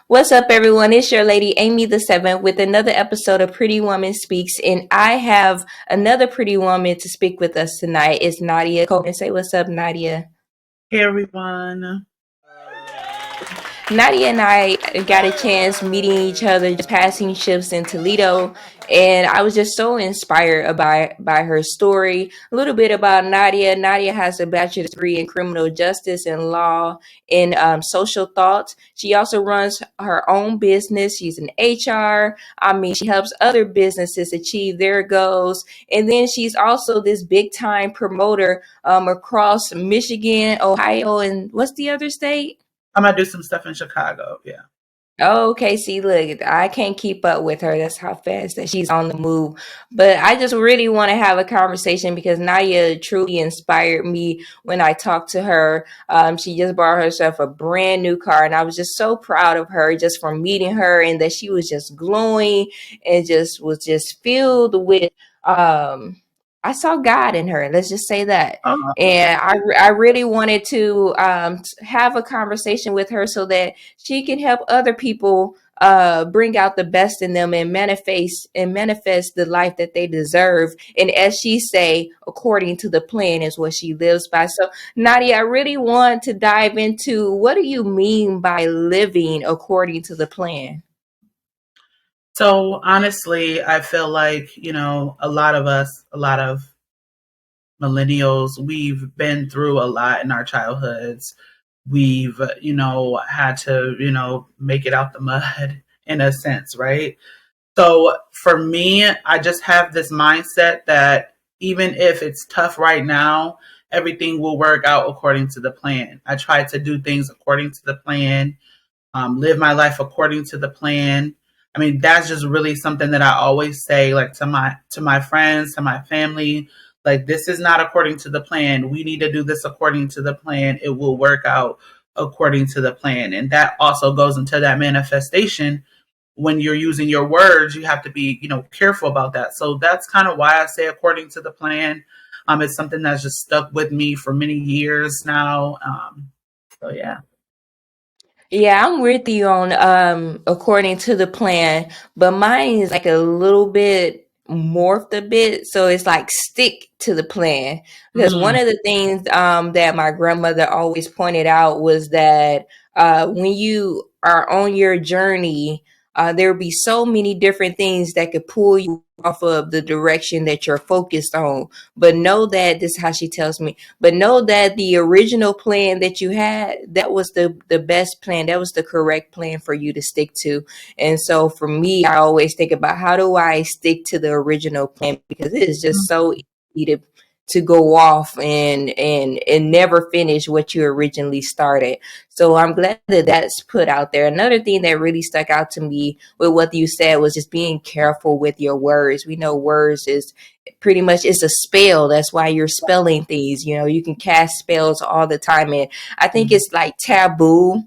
What's up, everyone? It's your lady Amy the Seventh with another episode of Pretty Woman Speaks, and I have another pretty woman to speak with us tonight. It's Nadia Coleman. Say what's up, Nadia. Hey everyone. Nadia and I got a chance meeting each other, just passing shifts in Toledo, and I was just so inspired by her story. A little bit about Nadia. Nadia has a bachelor's degree in criminal justice and law in social thought. She also runs her own business. She's an HR. I mean, she helps other businesses achieve their goals, and then she's also this big time promoter across Michigan, Ohio, and what's the other state? I'm gonna do some stuff in Chicago. Yeah. Oh, okay. See, look, I can't keep up with her. That's how fast that she's on the move. But I just really want to have a conversation because Nadia truly inspired me when I talked to her. She just bought herself a brand new car, and I was just so proud of her just from meeting her and that she was just glowing and just was just filled with. Um, I saw God in her. Let's just say that. Oh, And I really wanted to have a conversation with her so that she can help other people bring out the best in them and manifest the life that they deserve. And as she say, according to the plan is what she lives by. So Nadia, I really want to dive into what do you mean by living according to the plan? so honestly, I feel like, a lot of us, a lot of millennials, we've been through a lot in our childhoods. We've, had to, make it out the mud in a sense, right? So for me, I just have this mindset that even if it's tough right now, everything will work out according to the plan. I try to do things according to the plan, live my life according to the plan. I mean, that's just really something that I always say, like to my friends, to my family, like this is not according to the plan. We need to do this according to the plan. It will work out according to the plan, and that also goes into that manifestation. When you're using your words, you have to be, careful about that. So that's kind of why I say according to the plan. It's something that's just stuck with me for many years now. So yeah. Yeah, I'm with you on according to the plan, but mine is like a little bit morphed a bit, so it's like stick to the plan. Because one Mm. of the things that my grandmother always pointed out was that when you are on your journey, there will be so many different things that could pull you off of the direction that you're focused on. But know that this is how she tells me, but know that the original plan that you had, that was the best plan. That was the correct plan for you to stick to. And so for me, I always think about how do I stick to the original plan because it is just so easy to go off and never finish what you originally started. So I'm glad that that's put out there. Another thing that really stuck out to me with what you said was just being careful with your words. We know words is pretty much it's a spell. That's why you're spelling things. You know, you can cast spells all the time, and I think it's like taboo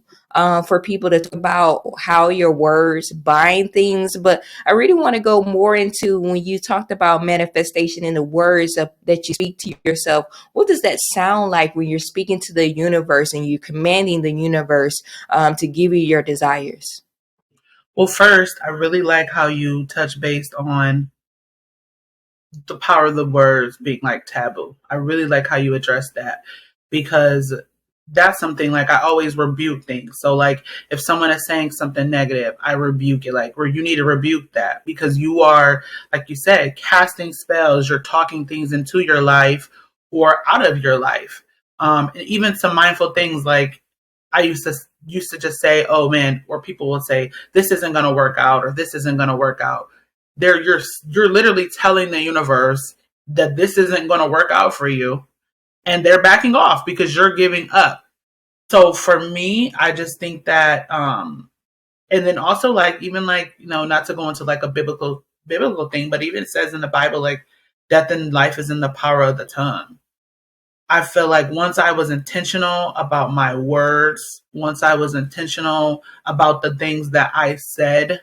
for people to talk about how your words bind things. But I really want to go more into when you talked about manifestation in the words that you speak to yourself. What does that sound like when you're speaking to the universe and you're commanding the universe to give you your desires? Well, first, I really like how you touch based on the power of the words being like taboo. I really like how you address that because that's something like I always rebuke things. So like if someone is saying something negative, I rebuke it like where you need to rebuke that because you are, like you said, casting spells, you're talking things into your life or out of your life. And even some mindful things like I used to just say, oh man, or people will say, this isn't gonna work out or this isn't gonna work out. You're literally telling the universe that this isn't going to work out for you, and they're backing off because you're giving up. So for me, I just think that, and then also like even like not to go into like a biblical thing, but even it says in the Bible like death and life is in the power of the tongue. I feel like once I was intentional about my words, once I was intentional about the things that I said,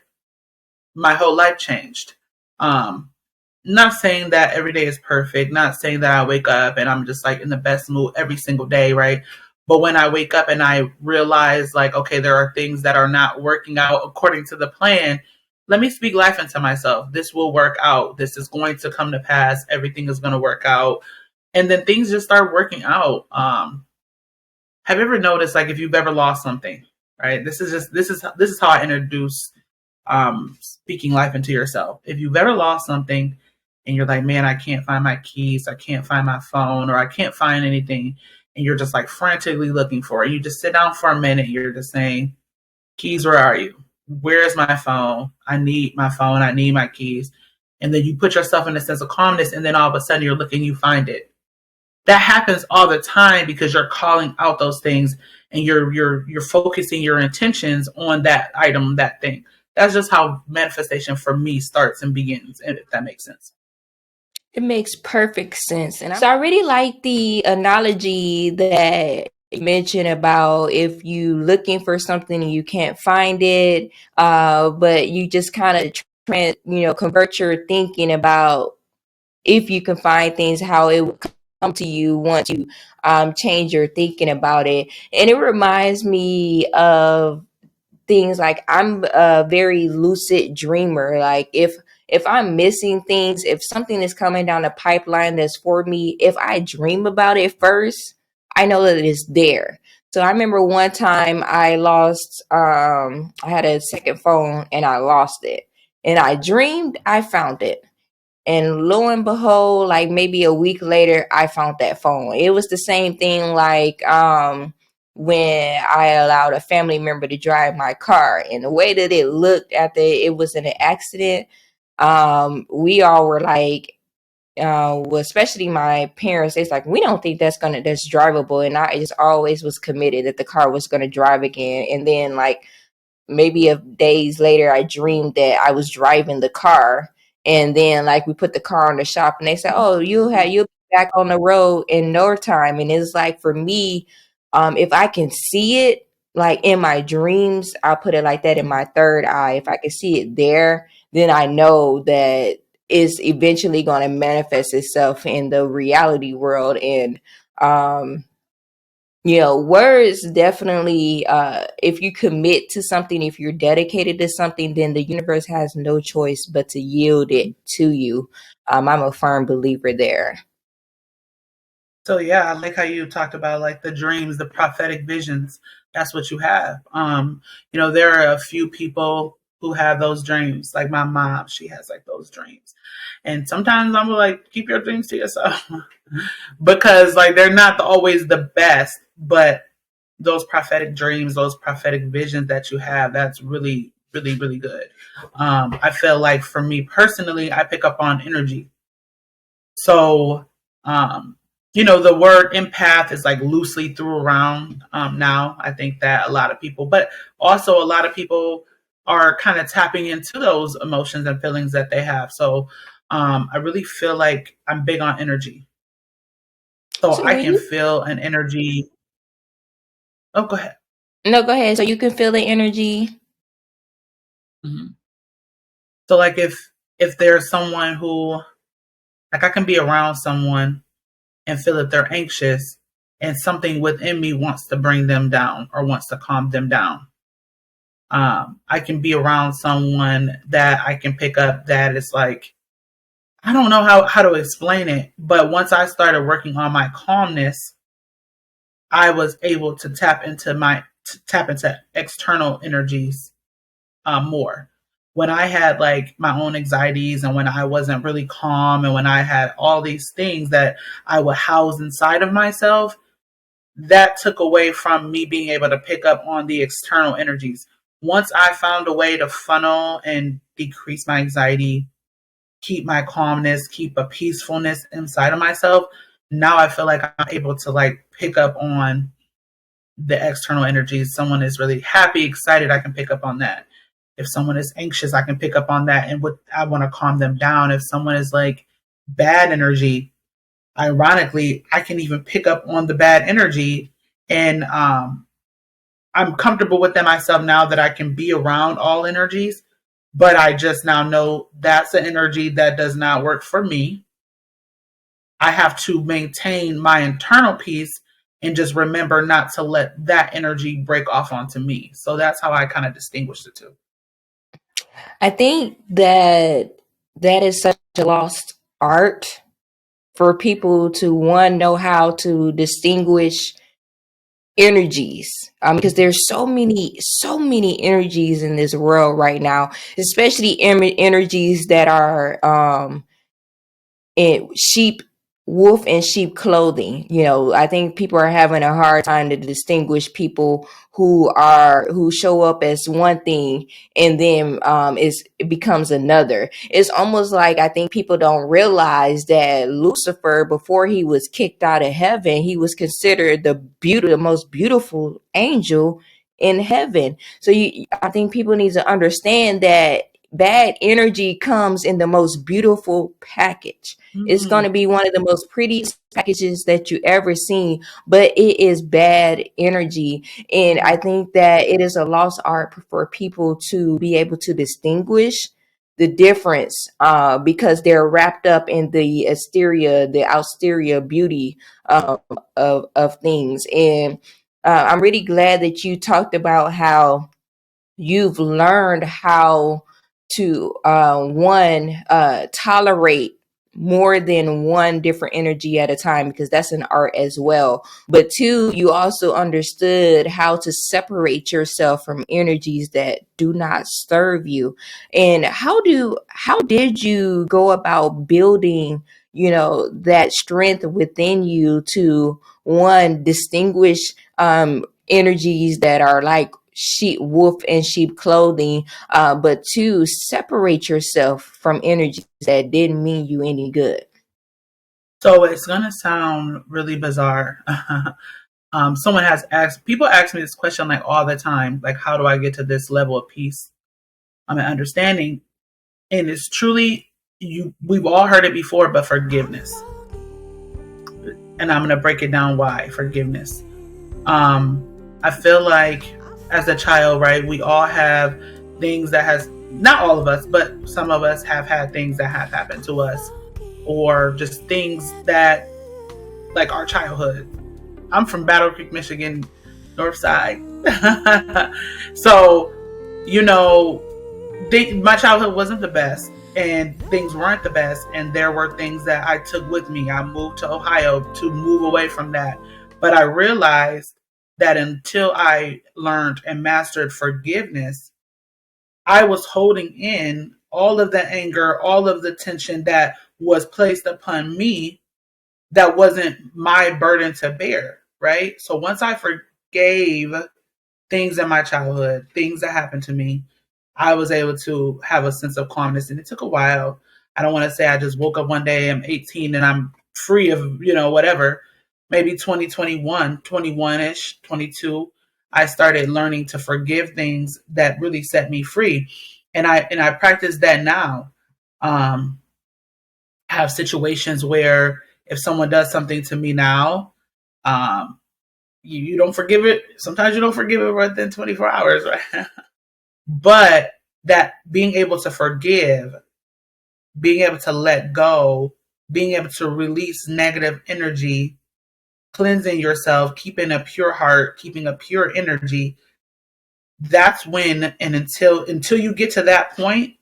my whole life changed. Um, Not saying that every day is perfect, not saying that I wake up and I'm just like in the best mood every single day, right? But when I wake up and I realize, like, okay, there are things that are not working out according to the plan, let me speak life into myself. This will work out. This is going to come to pass. Everything is going to work out. And then things just start working out. Have you ever noticed, like, if you've ever lost something, right? This is how I introduce speaking life into yourself. If you've ever lost something and you're like, man, I can't find my keys, I can't find my phone, or I can't find anything, and you're just like frantically looking for it, you just sit down for a minute, you're just saying, keys, where are you? Where is my phone? I need my phone, I need my keys. And then you put yourself in a sense of calmness, and then all of a sudden you're looking, you find it. That happens all the time because you're calling out those things and you're focusing your intentions on that item, that thing. That's just how manifestation for me starts and begins, if that makes sense. It makes perfect sense. I really like the analogy that you mentioned about if you looking for something and you can't find it, but you just kind of convert your thinking about if you can find things, how it would come to you once you change your thinking about it. And it reminds me of things like I'm a very lucid dreamer. Like if I'm missing things, if something is coming down the pipeline that's for me, if I dream about it first, I know that it's there. So I remember one time I lost I had a second phone and I lost it. And I dreamed I found it. And lo and behold, like maybe a week later, I found that phone. It was the same thing like when I allowed a family member to drive my car. And the way that it looked after it was in an accident, we all were like, well, especially my parents, it's like, we don't think that's drivable. And I just always was committed that the car was gonna drive again. And then like maybe a days later I dreamed that I was driving the car, and then like we put the car in the shop and they said, oh, you'll be back on the road in no time. And it's like for me, if I can see it like in my dreams, I'll put it like that, in my third eye, if I can see it there, then I know that it's eventually going to manifest itself in the reality world. And words definitely, if you commit to something, if you're dedicated to something, then the universe has no choice but to yield it to you. I'm a firm believer there. So yeah, I like how you talked about like the dreams, the prophetic visions. That's what you have. There are a few people who have those dreams. Like my mom, she has like those dreams. And sometimes I'm like, keep your dreams to yourself. Because like they're not always the best, but those prophetic dreams, those prophetic visions that you have, that's really, really, really good. I feel like for me personally, I pick up on energy. So, the word empath is like loosely threw around now. I think that a lot of people, but also a lot of people are kind of tapping into those emotions and feelings that they have. So, I really feel like I'm big on energy. So So I when can you feel an energy. Oh, go ahead. No, go ahead. So you can feel the energy. Mhm. So like if there's someone who, like, I can be around someone and feel that they're anxious and something within me wants to bring them down or wants to calm them down. I can be around someone that I can pick up that is like, I don't know how to explain it, but once I started working on my calmness, I was able to tap into external energies more. When I had like my own anxieties and when I wasn't really calm and when I had all these things that I would house inside of myself, that took away from me being able to pick up on the external energies. Once I found a way to funnel and decrease my anxiety, keep my calmness, keep a peacefulness inside of myself, now I feel like I'm able to like pick up on the external energies. Someone is really happy, excited, I can pick up on that. If someone is anxious, I can pick up on that and what I want to calm them down. If someone is like bad energy, ironically, I can even pick up on the bad energy and I'm comfortable with them myself now that I can be around all energies, but I just now know that's an energy that does not work for me. I have to maintain my internal peace and just remember not to let that energy break off onto me. So that's how I kind of distinguish the two. I think that that is such a lost art for people to one know how to distinguish energies, because there's so many energies in this world right now, especially energies that are in sheep, wolf and sheep clothing. I think people are having a hard time to distinguish people who show up as one thing and then it becomes another. It's almost like I think people don't realize that Lucifer, before he was kicked out of heaven, he was considered the most beautiful angel in heaven. So I think people need to understand that bad energy comes in the most beautiful package. It's going Mm, to be one of the most prettiest packages that you ever seen, but it is bad energy. And I mm. think that it is a lost art for people to be able to distinguish the difference, because they're wrapped up in the exterior beauty of things. And I'm really glad that you talked about how you've learned how to one tolerate more than one different energy at a time, because that's an art as well. But two, you also understood how to separate yourself from energies that do not serve you. And how did you go about building, that strength within you to one distinguish energies that are like sheep, wolf and sheep clothing, but two, separate yourself from energies that didn't mean you any good? So it's gonna sound really bizarre. Someone has asked, people ask me this question like all the time, like how do I get to this level of peace? And understanding, and it's truly you. We've all heard it before, but forgiveness. And I'm gonna break it down. Why forgiveness? Um, I feel like as a child, right, we all have things that has not all of us, but some of us have had things that have happened to us, or just things that like our childhood. I'm from Battle Creek, Michigan, North Side. So, you know, my childhood wasn't the best and things weren't the best. And there were things that I took with me. I moved to Ohio to move away from that. But I realized that until I learned and mastered forgiveness, I was holding in all of the anger, all of the tension that was placed upon me that wasn't my burden to bear, right? So once I forgave things in my childhood, things that happened to me, I was able to have a sense of calmness. And it took a while. I don't want to say I just woke up one day, I'm 18 and I'm free of, whatever. Maybe 2021, 21-ish, 22, I started learning to forgive things that really set me free. And I practice that now. Um, have situations where if someone does something to me now, um, you don't forgive it. Sometimes you don't forgive it within 24 hours, right? But that being able to forgive, being able to let go, being able to release negative energy, cleansing yourself, keeping a pure heart, keeping a pure energy, that's when, and until you get to that point,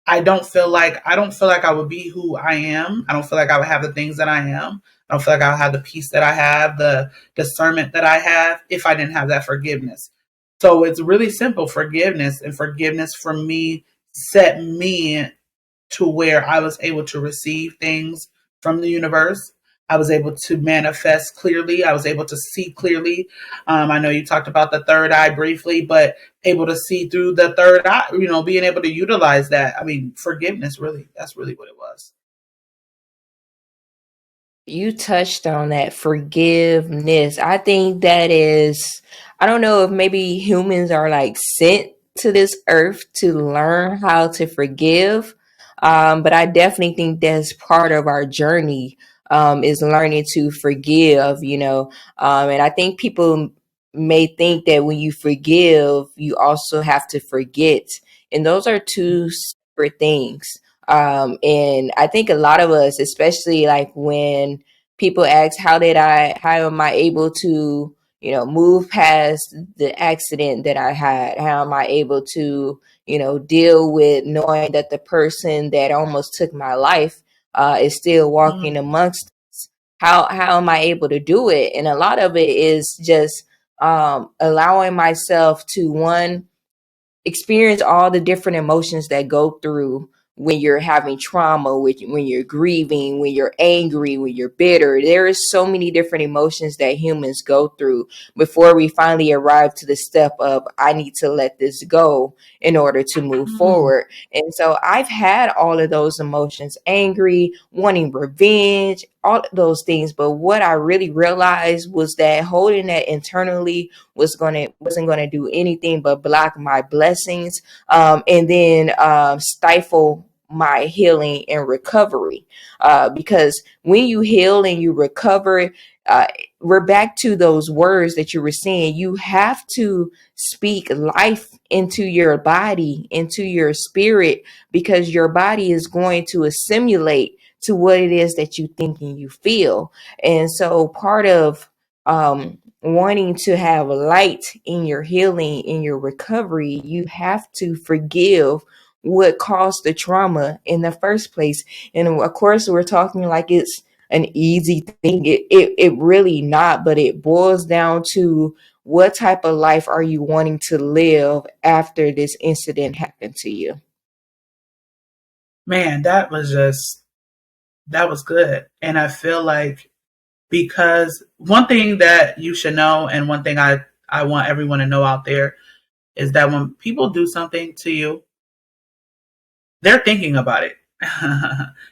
I don't feel like I would be who I am. I don't feel like I would have the things that I am. I don't feel like I would have the peace that I have, the discernment that I have, if I didn't have that forgiveness. So it's really simple forgiveness, and forgiveness for me set me to where I was able to receive things from the universe. I was able to manifest clearly. I was able to see clearly. I know you talked about the third eye briefly, but able to see through the third eye, being able to utilize that. I mean, forgiveness, really, that's really what it was. You touched on that forgiveness. I think that is, I don't know if maybe humans are like sent to this earth to learn how to forgive. But I definitely think that's part of our journey, is learning to forgive, and I think people may think that when you forgive, you also have to forget. And those are two separate things. And I think a lot of us, especially like when people ask, how am I able to, move past the accident that I had? How am I able to, deal with knowing that the person that almost took my life is still walking Mm, amongst us? How am I able to do it? And a lot of it is just allowing myself to, one, experience all the different emotions that go through when you're having trauma, when you're grieving, when you're angry, when you're bitter. There is so many different emotions that humans go through before we finally arrive to the step of, I need to let this go in order to move mm. forward. And so I've had all of those emotions: angry, wanting revenge, all of those things. But what I really realized was that holding that internally wasn't gonna do anything but block my blessings, and then stifle my healing and recovery. Because when you heal and you recover, uh, we're back to those words that you were saying. You have to speak life into your body, into your spirit, because your body is going to assimilate to what it is that you think and you feel. And so part of wanting to have light in your healing, in your recovery, you have to forgive what caused the trauma in the first place. And of course, we're talking like it's an easy thing. It really not, but it boils down to, what type of life are you wanting to live after this incident happened to you? Man, that was good. And I feel like, because one thing that you should know, and one thing I want everyone to know out there, is that when people do something to you, they're thinking about it.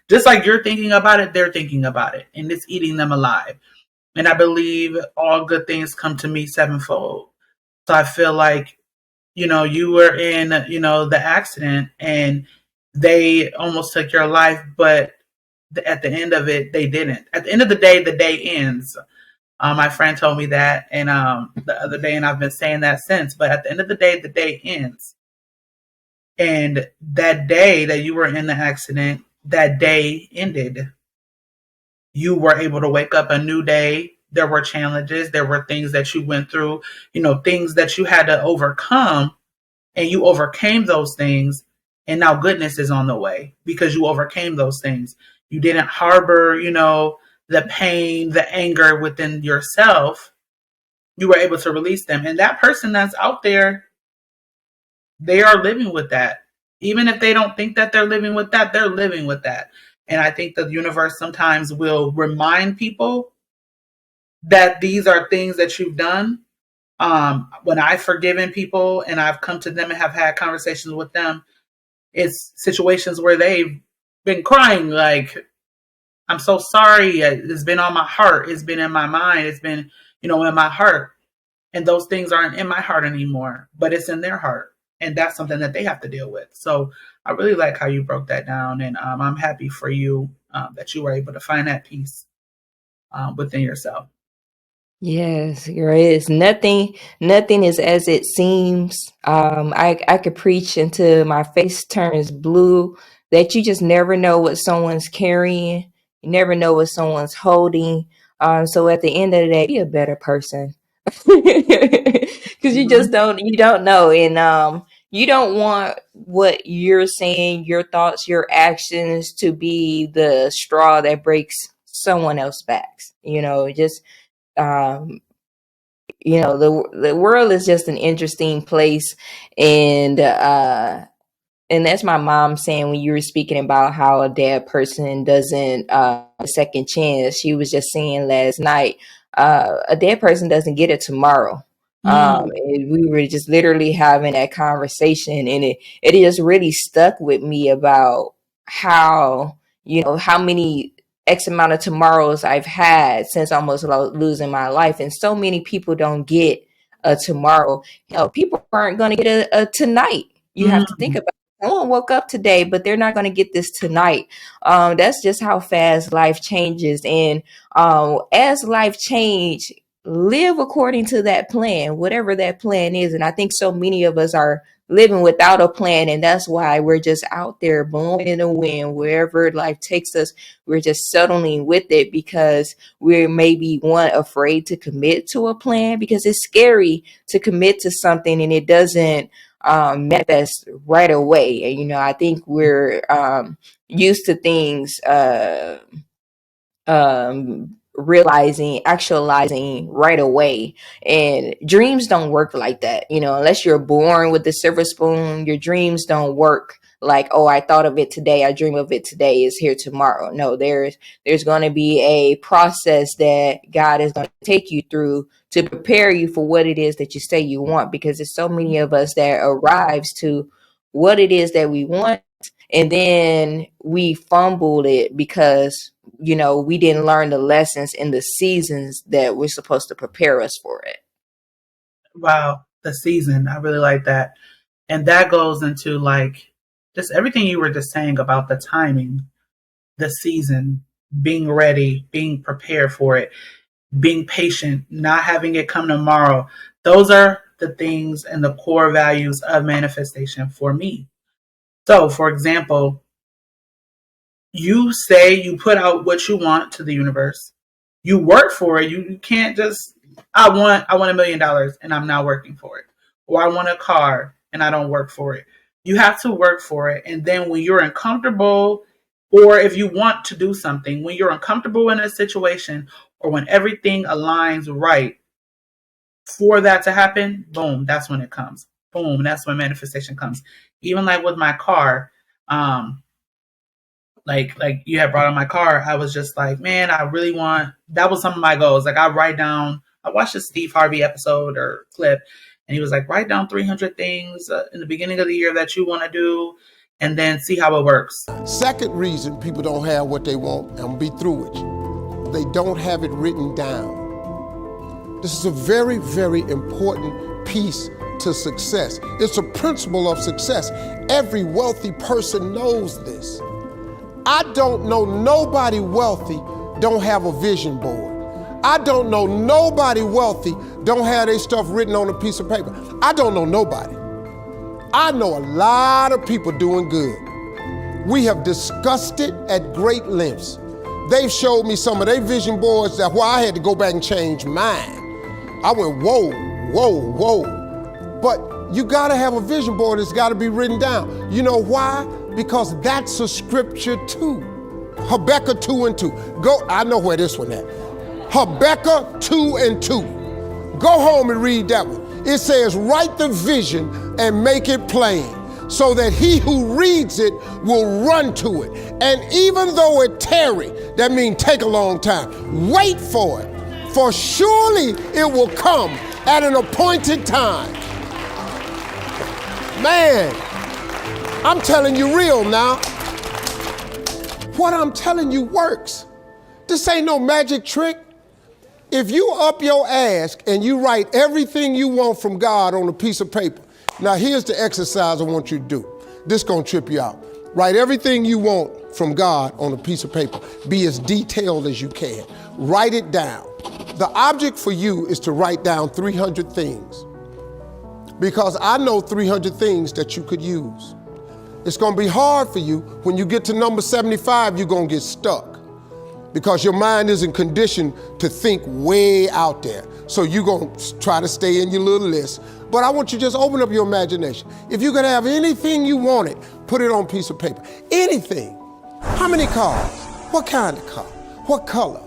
Just like you're thinking about it, they're thinking about it. And it's eating them alive. And I believe all good things come to me sevenfold. So I feel like, you were in, the accident, and they almost took your life, but at the end of it, they didn't. At the end of the day ends. My friend told me that, and the other day, and I've been saying that since. But at the end of the day ends. And that day that you were in the accident, that day ended. You were able to wake up a new day. There were challenges. There were things that you went through, things that you had to overcome, and you overcame those things. And now goodness is on the way because you overcame those things. You didn't harbor, the pain, the anger within yourself. You were able to release them. And that person that's out there, they are living with that. Even if they don't think that they're living with that, they're living with that. And I think the universe sometimes will remind people that these are things that you've done. When I've forgiven people and I've come to them and have had conversations with them, it's situations where they've been crying like, I'm so sorry. It's been on my heart. It's been in my mind. It's been, in my heart. And those things aren't in my heart anymore, but it's in their heart. And that's something that they have to deal with. So I really like how you broke that down. And I'm happy for you that you were able to find that peace within yourself. Yes, girl. It's nothing is as it seems. I could preach until my face turns blue, that you just never know what someone's carrying. You never know what someone's holding. So at the end of the day, be a better person. Because Mm-hmm. you don't know. And you don't want what you're saying, your thoughts, your actions, to be the straw that breaks someone else's backs. Just um the world is just an interesting place. And that's my mom saying, when you were speaking about how a dead person doesn't a second chance, she was just saying last night, a dead person doesn't get it tomorrow. Mm. And we were just literally having that conversation, and it just really stuck with me about how, how many X amount of tomorrows I've had since almost losing my life. And so many people don't get a tomorrow. People aren't going to get a tonight. You have to think Mm. about, someone woke up today, but they're not going to get this tonight. That's just how fast life changes. And as life change, live according to that plan, whatever that plan is. And I think so many of us are living without a plan, and that's why we're just out there blowing in the wind wherever life takes us. We're just settling with it because we're maybe one afraid to commit to a plan, because it's scary to commit to something and it doesn't manifest right away. And I think we're used to things realizing, actualizing right away. And dreams don't work like that. Unless you're born with the silver spoon, your dreams don't work like, oh, I thought of it today, I dream of it today, is here tomorrow. No, there's going to be a process that God is going to take you through to prepare you for what it is that you say you want, because there's so many of us that arrives to what it is that we want, and then we fumbled it because we didn't learn the lessons in the seasons that we're supposed to prepare us for it. Wow, the season. I really like that. And that goes into like just everything you were just saying about the timing, the season, being ready, being prepared for it, being patient, not having it come tomorrow. Those are the things and the core values of manifestation for me. So, for example, you say you put out what you want to the universe. You work for it. You can't just I want $1 million and I'm not working for it. Or I want a car and I don't work for it. You have to work for it. And then when you're uncomfortable, or if you want to do something, when you're uncomfortable in a situation, or when everything aligns right for that to happen, boom, that's when it comes. Boom, that's when manifestation comes. Even like with my car, like you had brought up my car, I was just like, man, I really want, that was some of my goals. Like I watched a Steve Harvey episode or clip, and he was like, write down 300 things in the beginning of the year that you want to do, and then see how it works. Second reason people don't have what they want, I'm gonna be through with you. They don't have it written down. This is a very, very important piece to success. It's a principle of success. Every wealthy person knows this. I don't know nobody wealthy don't have a vision board. I don't know nobody wealthy don't have their stuff written on a piece of paper. I don't know nobody. I know a lot of people doing good. We have discussed it at great lengths. They've showed me some of their vision boards that where I had to go back and change mine. I went, whoa, whoa, whoa. But you gotta have a vision board, it's gotta be written down. You know why? Because that's a scripture too. Habakkuk 2:2. Go, I know where this one at. Habakkuk 2:2. Go home and read that one. It says, write the vision and make it plain, so that he who reads it will run to it. And even though it tarry, that means take a long time, wait for it, for surely it will come at an appointed time. Man, I'm telling you real now. What I'm telling you works. This ain't no magic trick. If you up your ass and you write everything you want from God on a piece of paper, now here's the exercise I want you to do. This gonna trip you out. Write everything you want from God on a piece of paper. Be as detailed as you can. Write it down. The object for you is to write down 300 things, because I know 300 things that you could use. It's gonna be hard for you. When you get to number 75, you're gonna get stuck, because your mind isn't conditioned to think way out there. So you're gonna try to stay in your little list. But I want you to just open up your imagination. If you could have anything you wanted, put it on a piece of paper. Anything. How many cars? What kind of car? What color?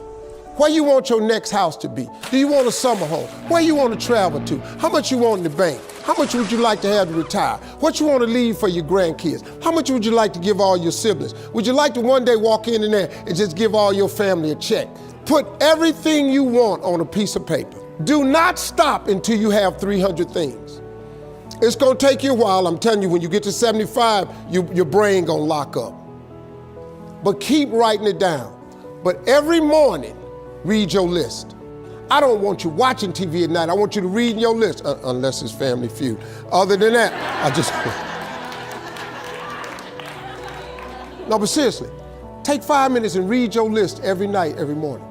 Where you want your next house to be? Do you want a summer home? Where you want to travel to? How much you want in the bank? How much would you like to have to retire? What you want to leave for your grandkids? How much would you like to give all your siblings? Would you like to one day walk in there and just give all your family a check? Put everything you want on a piece of paper. Do not stop until you have 300 things. It's gonna take you a while. I'm telling you, when you get to 75, your brain gonna lock up. But keep writing it down. But every morning, read your list. I don't want you watching TV at night. I want you to read your list, unless it's Family Feud. Other than that, No, but seriously, take 5 minutes and read your list every night, every morning.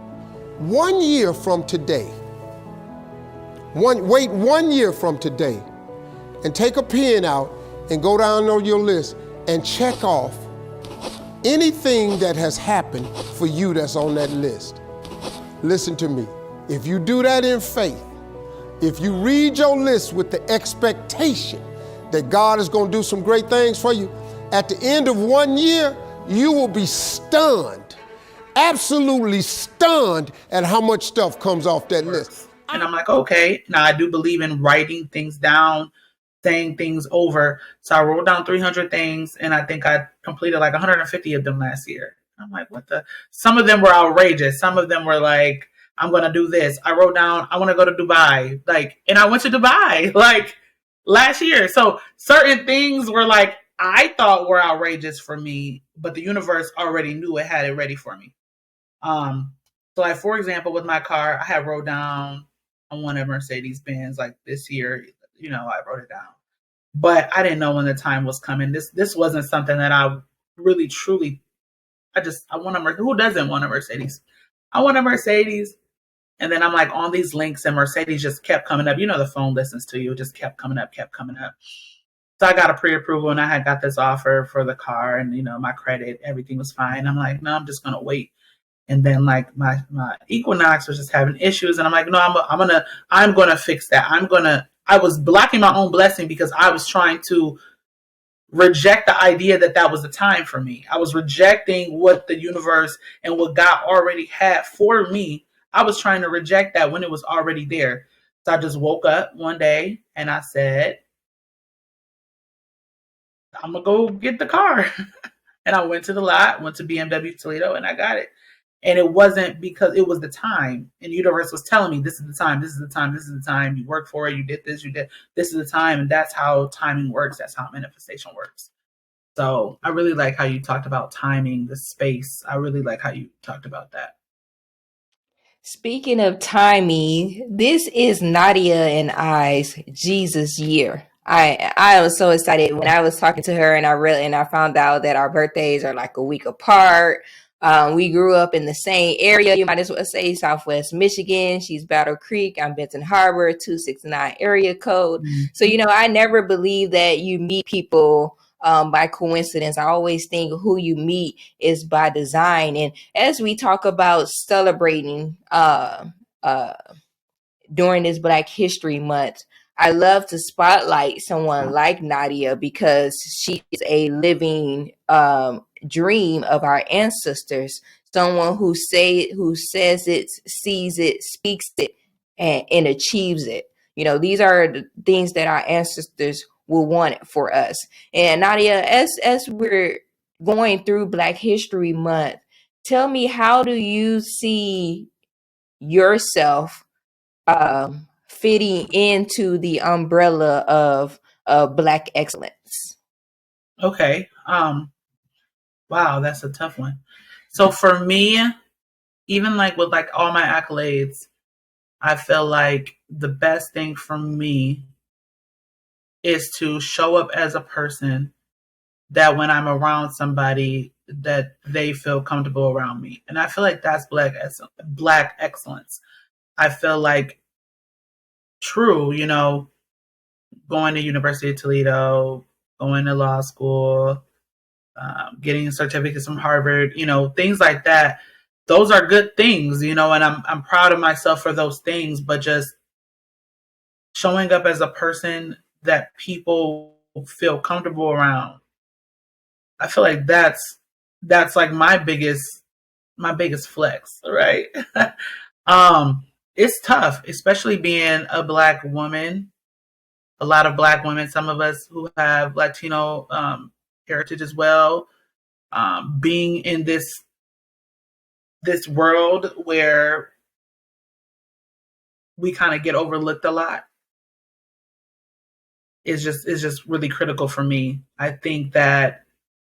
1 year from today, Wait 1 year from today and take a pen out and go down on your list and check off anything that has happened for you that's on that list. Listen to me. If you do that in faith, if you read your list with the expectation that God is going to do some great things for you, at the end of 1 year, you will be stunned, absolutely stunned at how much stuff comes off that list. And I'm like, okay. Now I do believe in writing things down, saying things over. So I wrote down 300 things, and I think I completed like 150 of them last year. I'm like, what the? Some of them were outrageous. Some of them were like, I'm going to do this. I wrote down, I want to go to Dubai. And I went to Dubai last year. So certain things were like, I thought were outrageous for me, but the universe already knew it had it ready for me. So for example, with my car, I had wrote down, I want a Mercedes Benz this year, I wrote it down, but I didn't know when the time was coming. This wasn't something that I really, truly, I want a Mercedes. Who doesn't want a Mercedes? I want a Mercedes. And then I'm on these links, and Mercedes just kept coming up. The phone listens to you. It just kept coming up. So I got a pre-approval, and I had got this offer for the car, and, my credit, everything was fine. I'm like, no, I'm just going to wait. And then my Equinox was just having issues. And I'm like, no, I'm going to fix that. I was blocking my own blessing because I was trying to reject the idea that was the time for me. I was rejecting what the universe and what God already had for me. I was trying to reject that when it was already there. So I just woke up one day and I said, I'm going to go get the car. And I went to the lot, went to BMW Toledo, and I got it. And it wasn't because it was the time. And the universe was telling me, this is the time, this is the time, this is the time. You worked for it, you did this, this is the time. And that's how timing works. That's how manifestation works. So I really like how you talked about timing, the space. I really like how you talked about that. Speaking of timing, this is Nadia and I's Jesus year. I was so excited when I was talking to her, and I found out that our birthdays are a week apart. We grew up in the same area. You might as well say Southwest Michigan. She's Battle Creek. I'm Benton Harbor, 269 area code. Mm-hmm. So, I never believe that you meet people by coincidence. I always think who you meet is by design. And as we talk about celebrating during this Black History Month, I love to spotlight someone like Nadia because she is a living dream of our ancestors. Someone who says it, sees it, speaks it, and achieves it. These are the things that our ancestors will want for us. And Nadia, as we're going through Black History Month, tell me, how do you see yourself fitting into the umbrella of Black excellence? Okay. Wow, that's a tough one. So for me, even with all my accolades, I feel like the best thing for me is to show up as a person that when I'm around somebody, that they feel comfortable around me. And I feel like that's Black excellence. I feel like true, going to University of Toledo, going to law school, getting certificates from Harvard, things like that. Those are good things, and I'm proud of myself for those things, but just showing up as a person that people feel comfortable around. I feel like that's my biggest flex, right? It's tough, especially being a Black woman. A lot of Black women, some of us who have Latino heritage as well, being in this world where we kind of get overlooked a lot is just really critical for me. I think that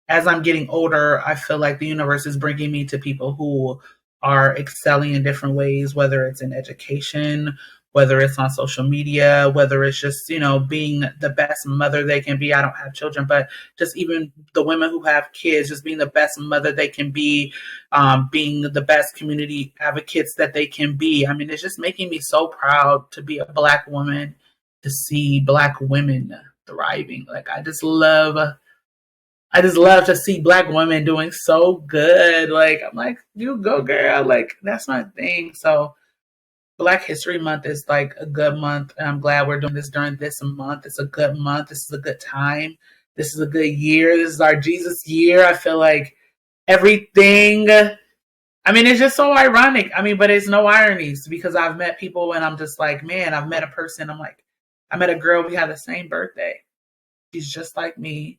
as I'm getting older, I feel like the universe is bringing me to people who are excelling in different ways, whether it's in education, whether it's on social media, whether it's just, being the best mother they can be. I don't have children, but just even the women who have kids, just being the best mother they can be, being the best community advocates that they can be. I mean, it's just making me so proud to be a Black woman, to see Black women thriving. Like, I just love to see Black women doing so good. Like, I'm like, you go, girl. Like, that's my thing. So Black History Month is like a good month, and I'm glad we're doing this during this month. It's a good month. This is a good time. This is a good year. This is our Jesus year. I feel like everything. I mean, it's just so ironic. I mean, but it's no ironies, because I've met people and I'm just like, man, I've met a person. I'm like, I met a girl. We had the same birthday. She's just like me.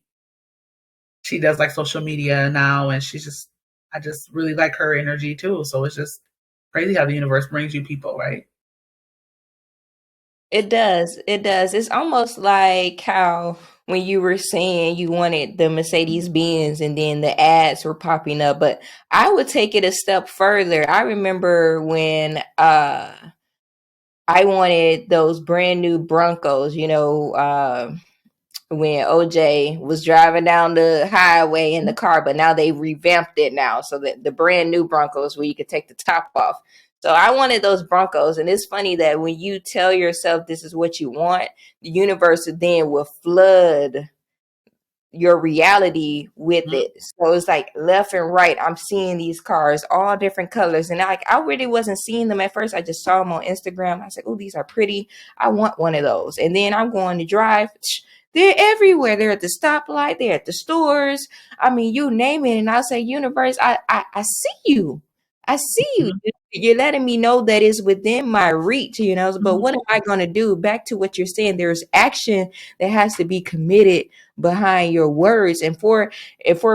She does like social media now, and I just really like her energy too. So it's just crazy how the universe brings you people, right? It does. It does. It's almost like how when you were saying you wanted the Mercedes Benz and then the ads were popping up, but I would take it a step further. I remember when I wanted those brand new Broncos, when OJ was driving down the highway in the car, but now they revamped it now so that the brand new Broncos where you could take the top off. So I wanted those Broncos, and it's funny that when you tell yourself this is what you want, the universe then will flood your reality with Mhm. it. So it's like left and right. I'm seeing these cars, all different colors. And I really wasn't seeing them at first. I just saw them on Instagram. I said, oh, these are pretty. I want one of those. And then I'm going to drive. They're everywhere. They're at the stoplight. They're at the stores. I mean, you name it. And I'll say, universe, I see you. I see you. Mhm. You're letting me know that it's within my reach, but Mhm. what am I going to do? Back to what you're saying, there's action that has to be committed behind your words. And for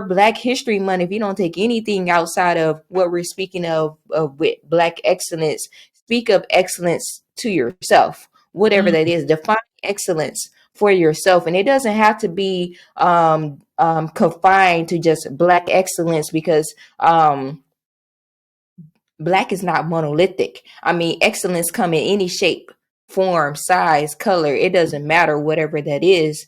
Black History Month, if you don't take anything outside of what we're speaking of with Black excellence, speak of excellence to yourself, whatever Mhm. that is. Define excellence for yourself, and it doesn't have to be confined to just Black excellence, because Black is not monolithic. I mean, excellence come in any shape, form, size, color. It doesn't matter, whatever that is.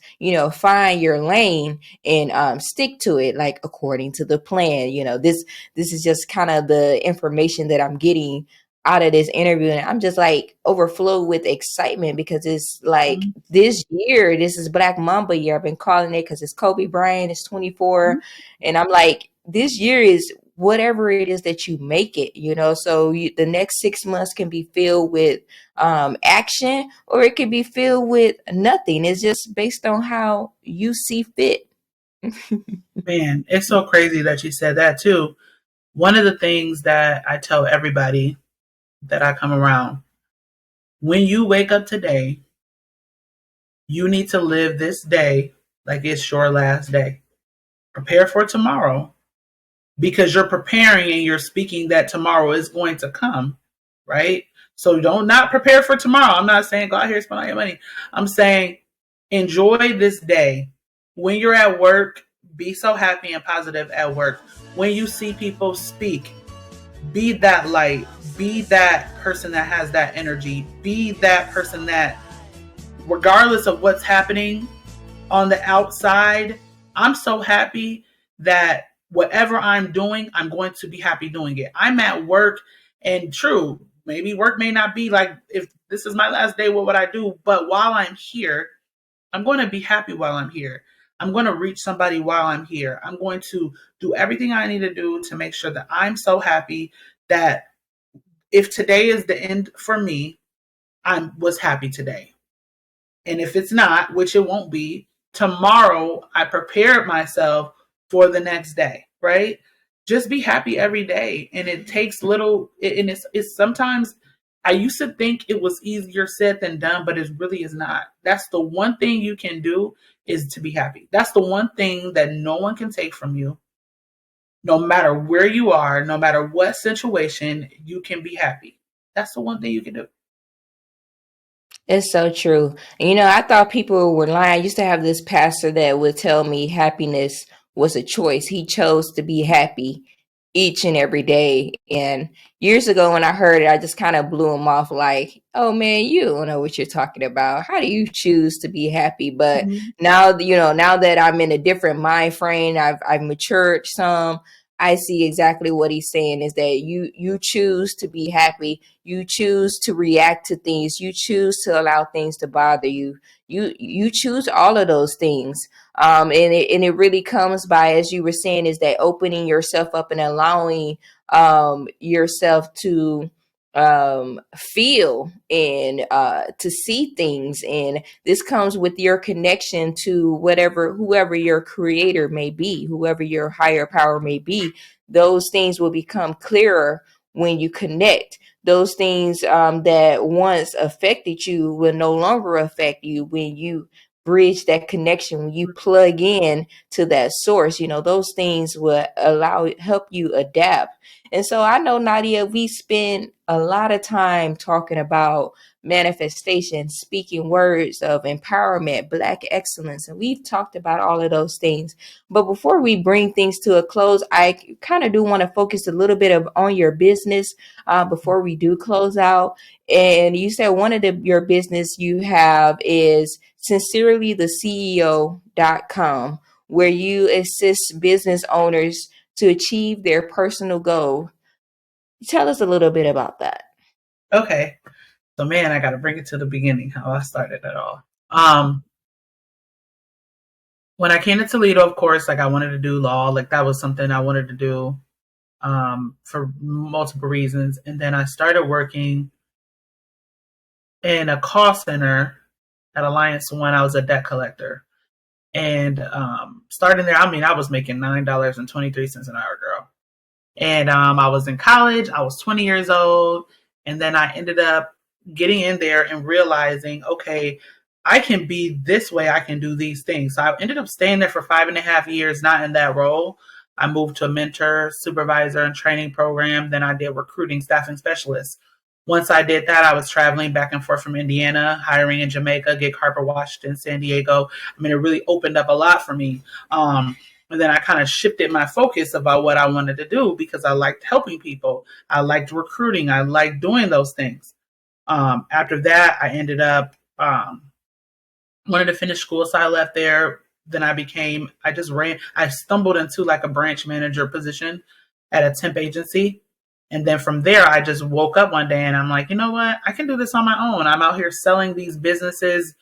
Find your lane and stick to it, like according to the plan. This is just kind of the information that I'm getting out of this interview, and I'm just like overflowed with excitement, because it's like Mhm. this year, this is Black Mamba year. I've been calling it because it's Kobe Bryant is 24, and I'm like, this year is whatever it is that you make it, so the next 6 months can be filled with action, or it could be filled with nothing. It's just based on how you see fit. Man, it's so crazy that you said that too. One of the things that I tell everybody that I come around, when you wake up today, you need to live this day like it's your last day. Prepare for tomorrow, because you're preparing and you're speaking that tomorrow is going to come, right? So don't not prepare for tomorrow. I'm not saying go out here and spend all your money. I'm saying enjoy this day. When you're at work, be so happy and positive at work. When you see people speak, be that light. Be that person that has that energy. Be that person that, regardless of what's happening on the outside, I'm so happy that whatever I'm doing, I'm going to be happy doing it. I'm at work, and true, maybe work may not be like, if this is my last day, what would I do? But while I'm here, I'm going to be happy while I'm here. I'm going to reach somebody while I'm here. I'm going to do everything I need to do to make sure that I'm so happy that if today is the end for me, I was happy today. And if it's not, which it won't be, tomorrow I prepared myself for the next day, right? Just be happy every day. And it takes little, and it's sometimes, I used to think it was easier said than done, but it really is not. That's the one thing you can do, is to be happy. That's the one thing that no one can take from you. No matter where you are, no matter what situation, you can be happy. That's the one thing you can do. It's so true. And, I thought people were lying. I used to have this pastor that would tell me happiness was a choice. He chose to be happy each and every day. And years ago when I heard it, I just kind of blew him off like, oh man, you don't know what you're talking about. How do you choose to be happy? But Mhm. now, now that I'm in a different mind frame, I've matured some. I see exactly what he's saying is that you choose to be happy. You choose to react to things. You choose to allow things to bother you. You choose all of those things. And it really comes by, as you were saying, is that opening yourself up and allowing yourself to feel and to see things. And this comes with your connection to whoever your creator may be, whoever your higher power may be. Those things will become clearer when you connect. Those things that once affected you will no longer affect you when you bridge that connection, when you plug in to that source. Those things will help you adapt. And so I know, Nadia, we spend a lot of time talking about manifestation, speaking words of empowerment, Black excellence, and we've talked about all of those things. But before we bring things to a close, I kind of do want to focus a little bit on your business before we do close out. And you said one of your business you have is sincerelytheceo.com, where you assist business owners to achieve their personal goal. Tell us a little bit about that. Okay. So man, I gotta bring it to the beginning, how I started it all. When I came to Toledo, of course, like I wanted to do law, like that was something I wanted to do for multiple reasons. And then I started working in a call center at Alliance One. I was a debt collector. And starting there, I mean, I was making $9.23 an hour, girl. And I was in college. I was 20 years old. And then I ended up getting in there and realizing, okay, I can be this way. I can do these things. So I ended up staying there for 5.5 years, not in that role. I moved to a mentor, supervisor, and training program. Then I did recruiting, staffing specialist. Once I did that, I was traveling back and forth from Indiana, hiring in Jamaica, get carpet washed in San Diego. I mean, it really opened up a lot for me. And then I kind of shifted my focus about what I wanted to do because I liked helping people. I liked recruiting. I liked doing those things. After that, I ended up wanted to finish school, so I left there. Then I stumbled into like a branch manager position at a temp agency. And then from there, I just woke up one day and I'm like, you know what? I can do this on my own. I'm out here selling these businesses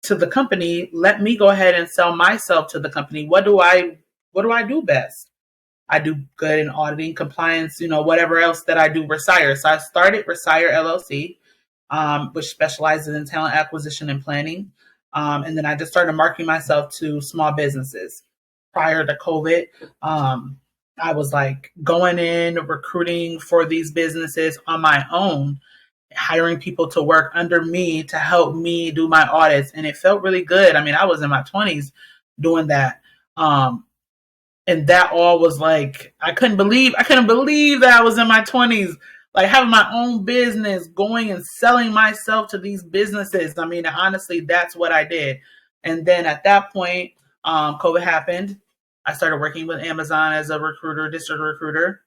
to the company. Let me go ahead and sell myself to the company. What do I do best? I do good in auditing, compliance, whatever else that I do. Resire. So I started Resire LLC, which specializes in talent acquisition and planning. And then I just started marketing myself to small businesses. Prior to COVID, I was like going in, recruiting for these businesses on my own, hiring people to work under me to help me do my audits. And it felt really good. I mean, I was in my 20s doing that. And that all was like, I couldn't believe that I was in my 20s, like having my own business, going and selling myself to these businesses. I mean, honestly, that's what I did. And then at that point, COVID happened. I started working with Amazon as a recruiter, district recruiter,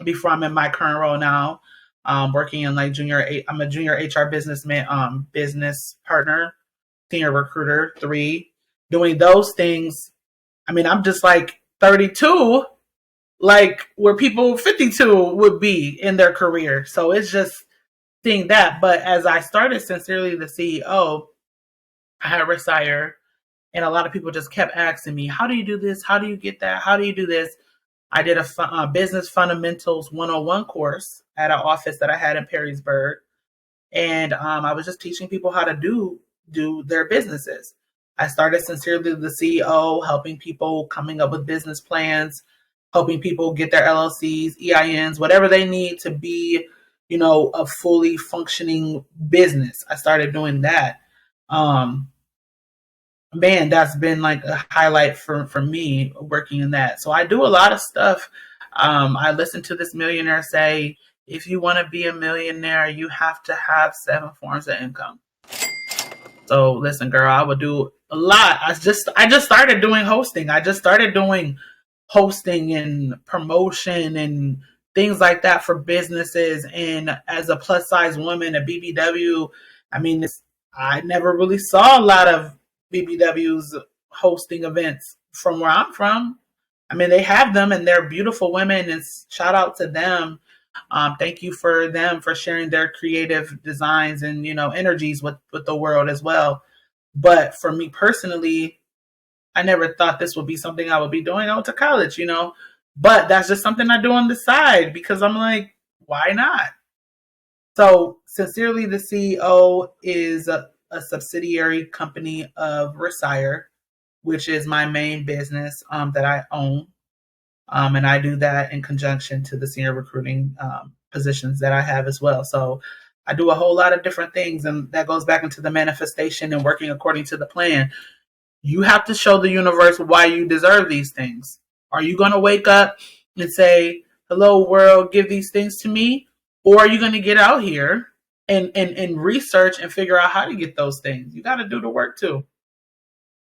before I'm in my current role now. Working in like I'm a junior HR business partner, senior recruiter 3, doing those things. I mean, I'm just like 32, like where people 52 would be in their career. So it's just seeing that. But as I started Sincerely the CEO, I had Resire, and a lot of people just kept asking me, how do you do this? How do you get that? How do you do this? I did a business fundamentals 101 course at an office that I had in Perrysburg. And I was just teaching people how to do their businesses. I started Sincerely the CEO, helping people coming up with business plans, helping people get their LLCs, EINs, whatever they need to be, a fully functioning business. I started doing that. Man, that's been like a highlight for me working in that. So I do a lot of stuff. I listen to this millionaire say, if you want to be a millionaire, you have to have 7 forms of income. So listen, girl, I would do a lot. I just started doing hosting. I just started doing hosting and promotion and things like that for businesses. And as a plus size woman, a BBW, I mean, I never really saw a lot of BBWs hosting events from where I'm from. I mean, they have them and they're beautiful women, and shout out to them. Thank you for them for sharing their creative designs and energies with the world as well. But for me personally, I never thought this would be something I would be doing. I went to college, but that's just something I do on the side because I'm like, why not? So, Sincerely, the CEO is a subsidiary company of Resire, which is my main business that I own. And I do that in conjunction to the senior recruiting positions that I have as well. So I do a whole lot of different things, and that goes back into the manifestation and working according to the plan. You have to show the universe why you deserve these things. Are you going to wake up and say, hello, world, give these things to me? Or are you going to get out here and research and figure out how to get those things? You got to do the work too.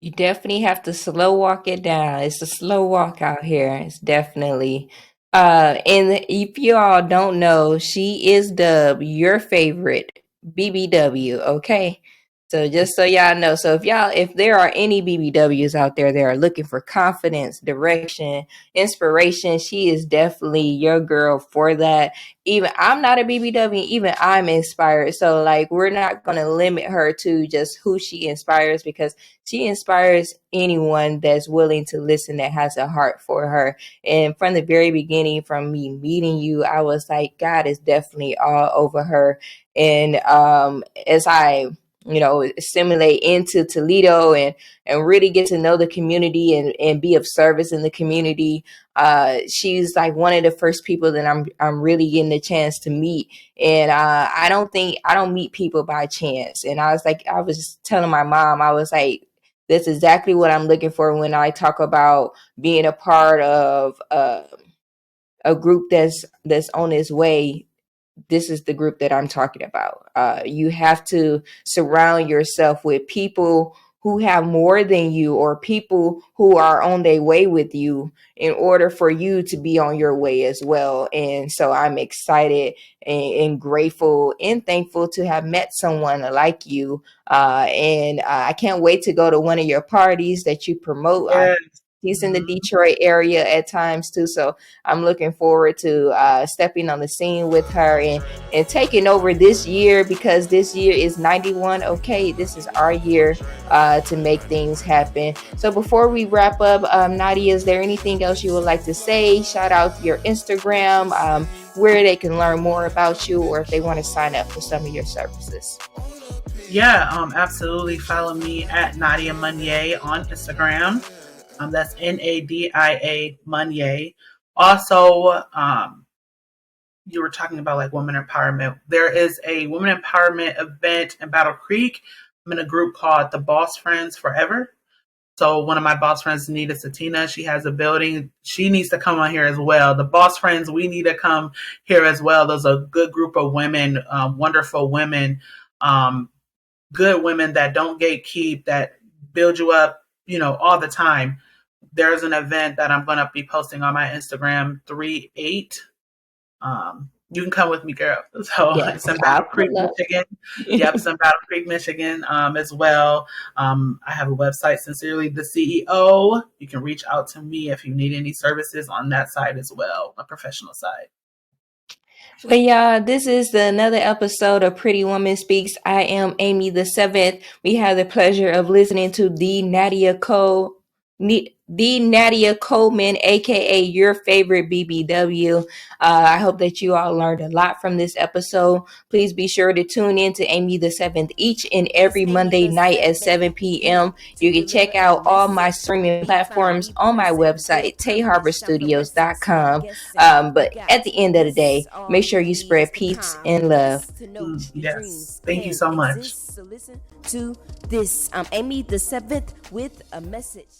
You definitely have to slow walk it down. It's a slow walk out here. It's definitely. And if you all don't know, she is dubbed your favorite BBW. Okay. So just so y'all know, so if there are any BBWs out there that are looking for confidence, direction, inspiration, she is definitely your girl for that. Even I'm not a BBW, even I'm inspired. So like, we're not going to limit her to just who she inspires, because she inspires anyone that's willing to listen, that has a heart for her. And from the very beginning, from me meeting you, I was like, God is definitely all over her. And as I assimilate into Toledo and really get to know the community and be of service in the community, she's like one of the first people that I'm really getting a chance to meet. And I don't meet people by chance. And I was telling my mom, I was like, that's exactly what I'm looking for when I talk about being a part of a group that's on its way. This is the group that I'm talking about. You have to surround yourself with people who have more than you, or people who are on their way with you, in order for you to be on your way as well. And so I'm excited and grateful and thankful to have met someone like you. And I can't wait to go to one of your parties that you promote. Yes. He's in the Detroit area at times too. So I'm looking forward to stepping on the scene with her and taking over this year, because this year is 91. Okay, this is our year to make things happen. So before we wrap up, Nadia, is there anything else you would like to say? Shout out your Instagram, where they can learn more about you, or if they want to sign up for some of your services. Yeah, absolutely. Follow me at Nadia Meunier on Instagram. That's Nadia Meunier. Also, you were talking about like women empowerment. There is a women empowerment event in Battle Creek. I'm in a group called the Boss Friends Forever. So one of my boss friends, Nita Satina, she has a building. She needs to come on here as well. The boss friends, we need to come here as well. There's a good group of women, wonderful women, good women that don't gatekeep, that build you up, all the time. There's an event that I'm going to be posting on my Instagram, 3/8. You can come with me, girl. So Yes, it's in I'll Battle Creek, pull up. Michigan. Yep, it's in Battle Creek, Michigan as well. I have a website, Sincerely the CEO. You can reach out to me if you need any services on that side as well, a professional side. Well, y'all, this is another episode of Pretty Woman Speaks. I am Amy the Seventh. We have the pleasure of listening to the Nadia Coleman, aka your favorite BBW. I hope that you all learned a lot from this episode. Please be sure to tune in to Amy the Seventh each and every Monday night at 7 p.m. You can check out all my streaming platforms on my website, tayharborstudios.com. But at the end of the day, make sure you spread peace and love. Yes. Thank you so much. So listen to this. I'm Amy the Seventh with a message.